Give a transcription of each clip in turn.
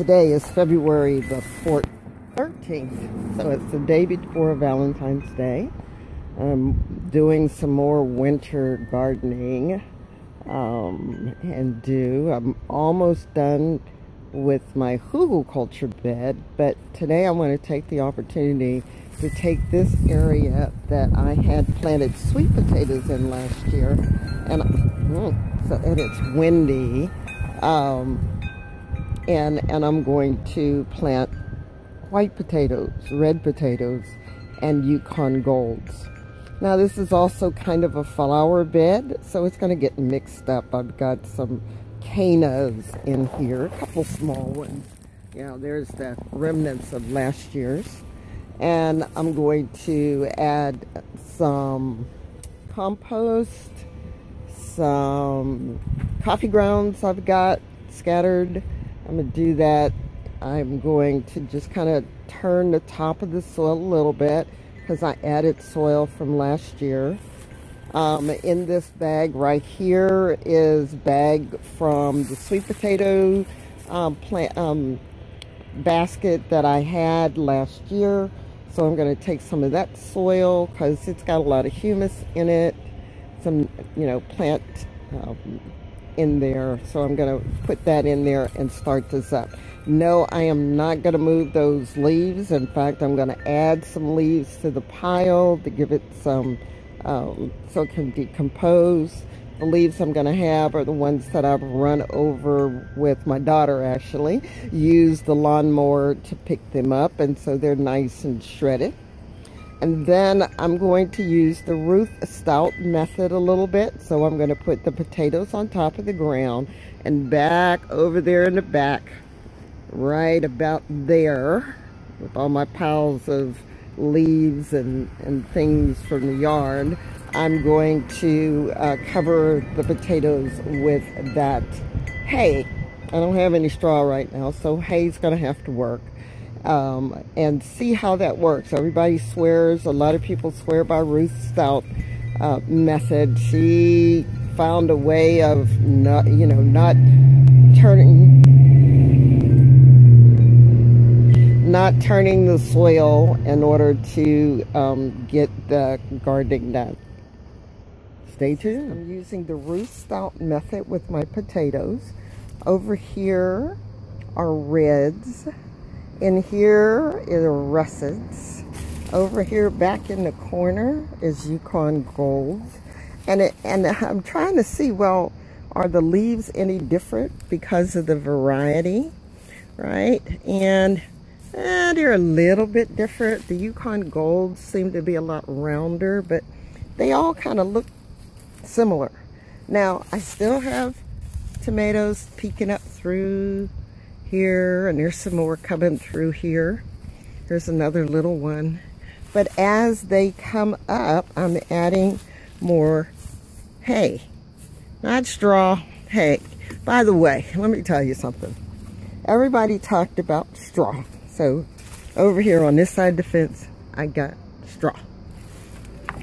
today is February the 13th, so it's the day before Valentine's Day. I'm doing some more winter gardening I'm almost done with my hugelkultur bed, but today I want to take the opportunity to take this area that I had planted sweet potatoes in last year, and it's windy, and I'm going to plant white potatoes, red potatoes, and Yukon Golds. Now this is also kind of a flower bed, so it's going to get mixed up. I've got some cannas in here, a couple small ones. Yeah, there's the remnants of last year's. And I'm going to add some compost, some coffee grounds I've got scattered. I'm going to do that. I'm going to just kind of turn the top of the soil a little bit, because I added soil from last year. In this bag right here is bag from the sweet potato basket that I had last year. So I'm going to take some of that soil because it's got a lot of humus in it, some plant in there. So I'm going to put that in there and start this up. No, I am not going to move those leaves. In fact, I'm going to add some leaves to the pile to give it some, so it can decompose. The leaves I'm going to have are the ones that I've run over with my daughter, actually. Used the lawnmower to pick them up, and so they're nice and shredded. And then I'm going to use the Ruth Stout method a little bit. So I'm going to put the potatoes on top of the ground and back over there in the back, right about there, with all my piles of leaves and things from the yard. I'm going to cover the potatoes with that hay. I don't have any straw right now, so hay's going to have to work. And see how that works. Everybody swears, a lot of people swear by Ruth Stout method. She found a way of not turning the soil in order to get the gardening done. Stay tuned. I'm using the Ruth Stout method with my potatoes. Over here are reds. In here are russets. Over here, back in the corner, is Yukon Golds. And I'm trying to see, well, are the leaves any different because of the variety, right? And they're a little bit different. The Yukon Golds seem to be a lot rounder, but they all kind of look similar. Now, I still have tomatoes peeking up through here, and there's some more coming through here. There's another little one. But as they come up, I'm adding more hay. Not straw, hay. By the way, let me tell you something. Everybody talked about straw. So over here on this side of the fence, I got straw.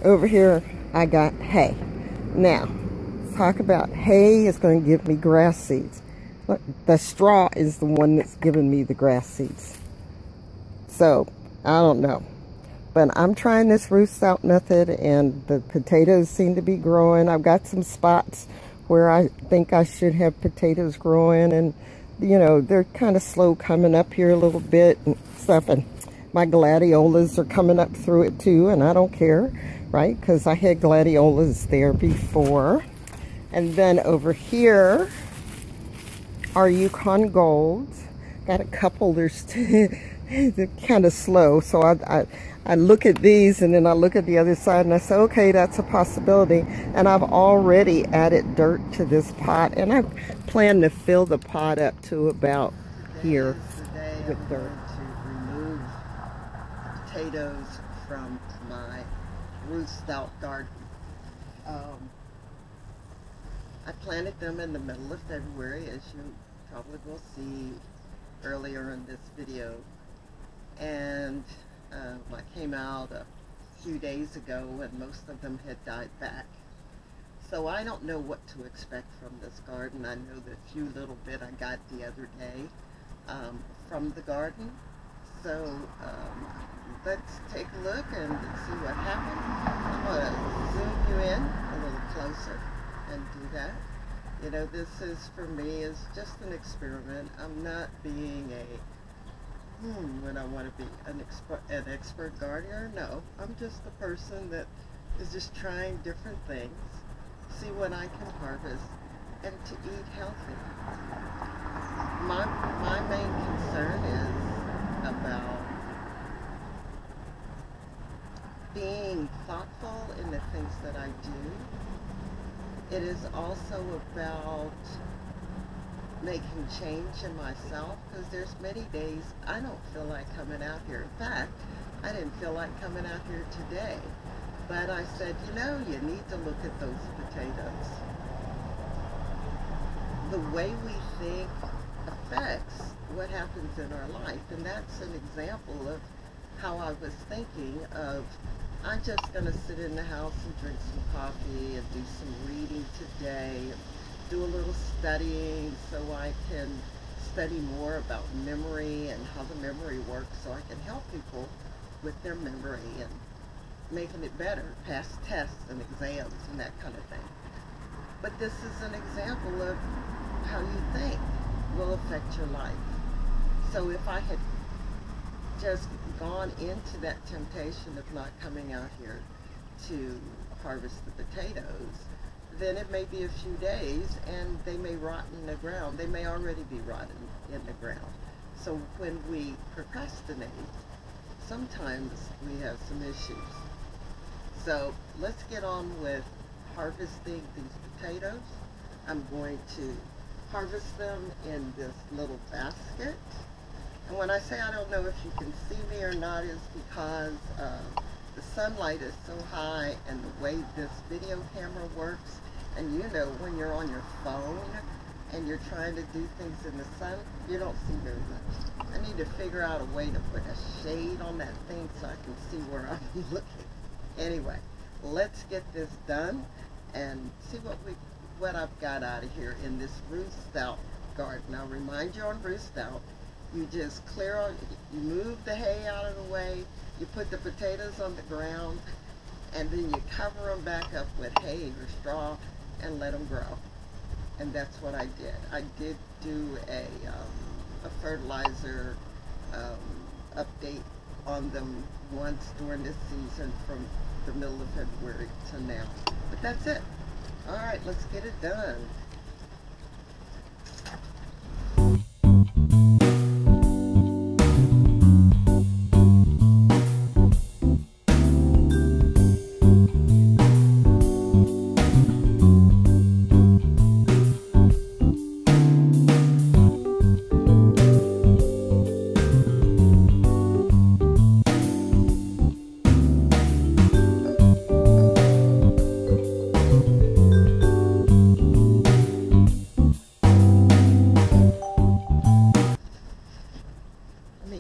Over here, I got hay. Now, talk about hay is going to give me grass seeds. Look, the straw is the one that's giving me the grass seeds. So, I don't know. But I'm trying this Ruth Stout method, and the potatoes seem to be growing. I've got some spots where I think I should have potatoes growing, and they're kind of slow coming up here a little bit and stuff. And my gladiolas are coming up through it too, and I don't care, right? Because I had gladiolas there before. And then over here are Yukon Golds. Got a couple. They're kind of slow, so I look at these and then I look at the other side and I say, okay, that's a possibility. And I've already added dirt to this pot, and I plan to fill the pot up to about here with dirt. To remove potatoes from my Ruth Stout garden. I planted them in the middle of February, as you probably will see earlier in this video. And I came out a few days ago and most of them had died back. So I don't know what to expect from this garden. I know the few little bit I got the other day from the garden. So let's take a look and see what happened. I'm going to zoom you in a little closer and do that. You know, this is, for me, is just an experiment. I'm not being when I want to be an expert gardener. No, I'm just a person that is just trying different things, see what I can harvest, and to eat healthy. My main concern is about being thoughtful in the things that I do. It is also about making change in myself, because there's many days I don't feel like coming out here. In fact, I didn't feel like coming out here today. But I said, you know, you need to look at those potatoes. The way we think affects what happens in our life, and that's an example of how I was thinking of, I'm just going to sit in the house and drink some coffee and do some reading today, and do a little studying so I can study more about memory and how the memory works, so I can help people with their memory and making it better, pass tests and exams and that kind of thing. But this is an example of how you think will affect your life. So if I had just gone into that temptation of not coming out here to harvest the potatoes, then it may be a few days and they may rot in the ground. They may already be rotting in the ground. So when we procrastinate, sometimes we have some issues. So let's get on with harvesting these potatoes. I'm going to harvest them in this little basket. And when I say I don't know if you can see me or not, is because the sunlight is so high and the way this video camera works. And you know, when you're on your phone and you're trying to do things in the sun, you don't see very much. I need to figure out a way to put a shade on that thing so I can see where I'm looking. Anyway, let's get this done and see what I've got out of here in this roost out garden. Now, remind you, on roost out, you just you move the hay out of the way, you put the potatoes on the ground, and then you cover them back up with hay or straw and let them grow. And that's what I did. I did do a fertilizer update on them once during this season from the middle of February to now. But that's it. All right, let's get it done.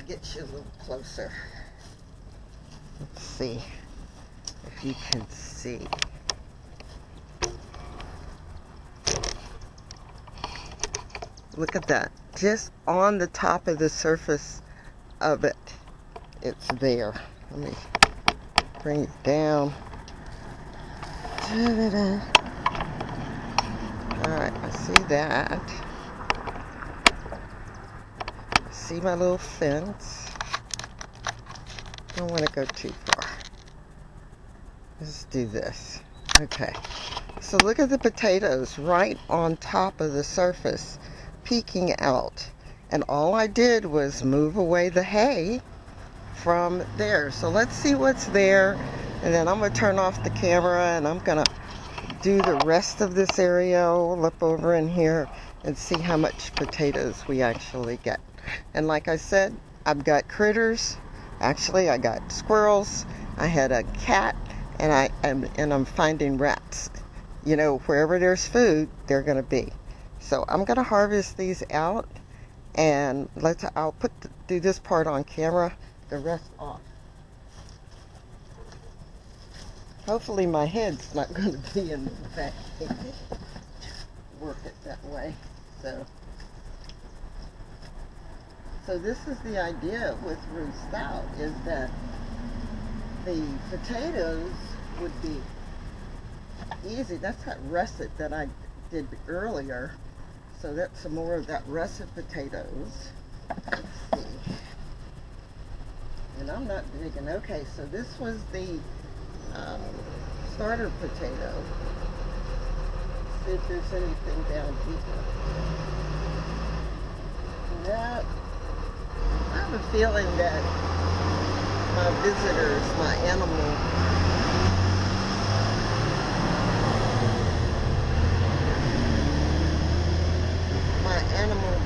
Get you a little closer. Let's see if you can see. Look at that. Just on the top of the surface of it, it's there. Let me bring it down. Da-da-da. All right, I see that. See my little fence? Don't want to go too far. Let's do this. Okay. So look at the potatoes right on top of the surface, peeking out. And all I did was move away the hay from there. So let's see what's there. And then I'm going to turn off the camera and I'm going to do the rest of this area all up over in here and see how much potatoes we actually get. And like I said, I've got critters. Actually, I got squirrels. I had a cat, and I'm finding rats. You know, wherever there's food, they're going to be. So I'm going to harvest these out, and I'll do this part on camera, the rest off. Hopefully my head's not going to be in the back. Work it that way. So. So this is the idea with root stout, is that the potatoes would be easy. That's that russet that I did earlier. So that's some more of that russet potatoes. Let's see. And I'm not digging. Okay, so this was the starter potato. Let's see if there's anything down here. That, I have a feeling that my visitors, my animal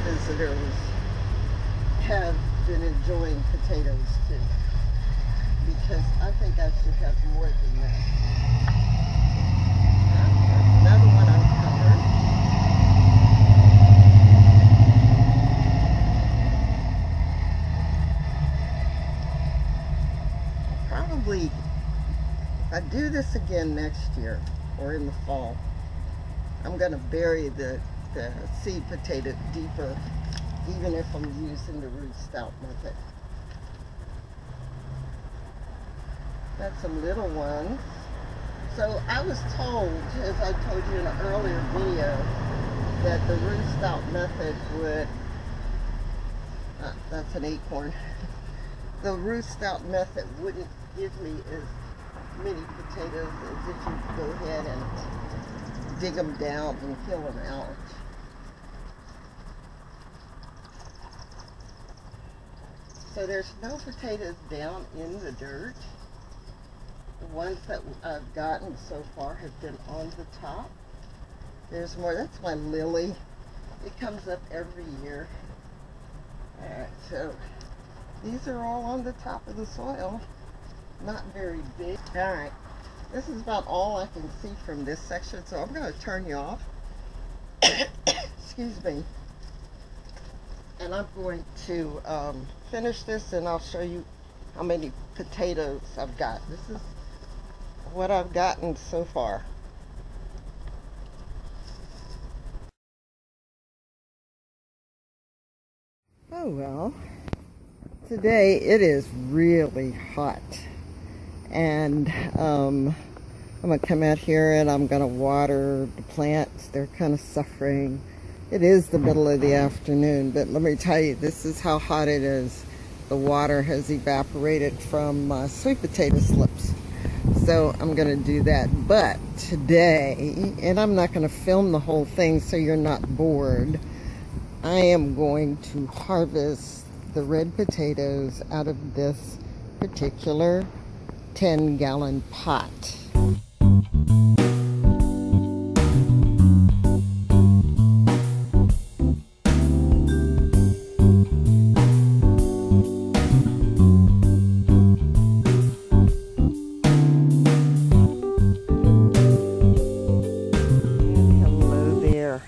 visitors have been enjoying potatoes too, because I think I should have more than that. Another one uncovered. Probably, if I do this again next year or in the fall, I'm going to bury the seed potato deeper, even if I'm using the root stout method. Got some little ones. So I was told, as I told you in an earlier video, that the root stout method would, that's an acorn, the root stout method wouldn't give me as many potatoes as if you go ahead and dig them down and peel them out. So there's no potatoes down in the dirt. The ones that I've gotten so far have been on the top. There's more. That's my lily. It comes up every year. Alright, so these are all on the top of the soil. Not very big. Alright, this is about all I can see from this section, so I'm going to turn you off. Excuse me. And I'm going to finish this, and I'll show you how many potatoes I've got. This is what I've gotten so far. Oh well, today it is really hot, and I'm going to come out here and I'm going to water the plants. They're kind of suffering. It is the middle of the afternoon, but let me tell you, this is how hot it is. The water has evaporated from my sweet potato slips. So I'm going to do that. But today, and I'm not going to film the whole thing so you're not bored, I am going to harvest the red potatoes out of this particular 10-gallon pot.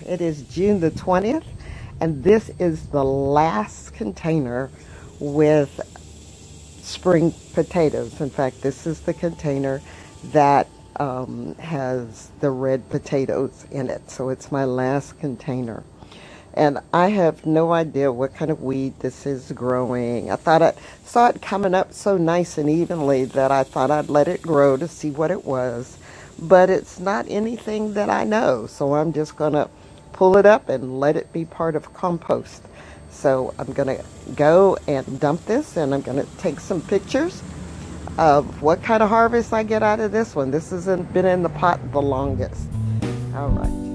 It is June the 20th, and this is the last container with spring potatoes. In fact, this is the container that has the red potatoes in it. So it's my last container. And I have no idea what kind of weed this is growing. I thought I saw it coming up so nice and evenly that I thought I'd let it grow to see what it was. But it's not anything that I know, so I'm just going to pull it up and let it be part of compost. So I'm going to go and dump this, and I'm going to take some pictures of what kind of harvest I get out of this one. This hasn't been in the pot the longest. All right.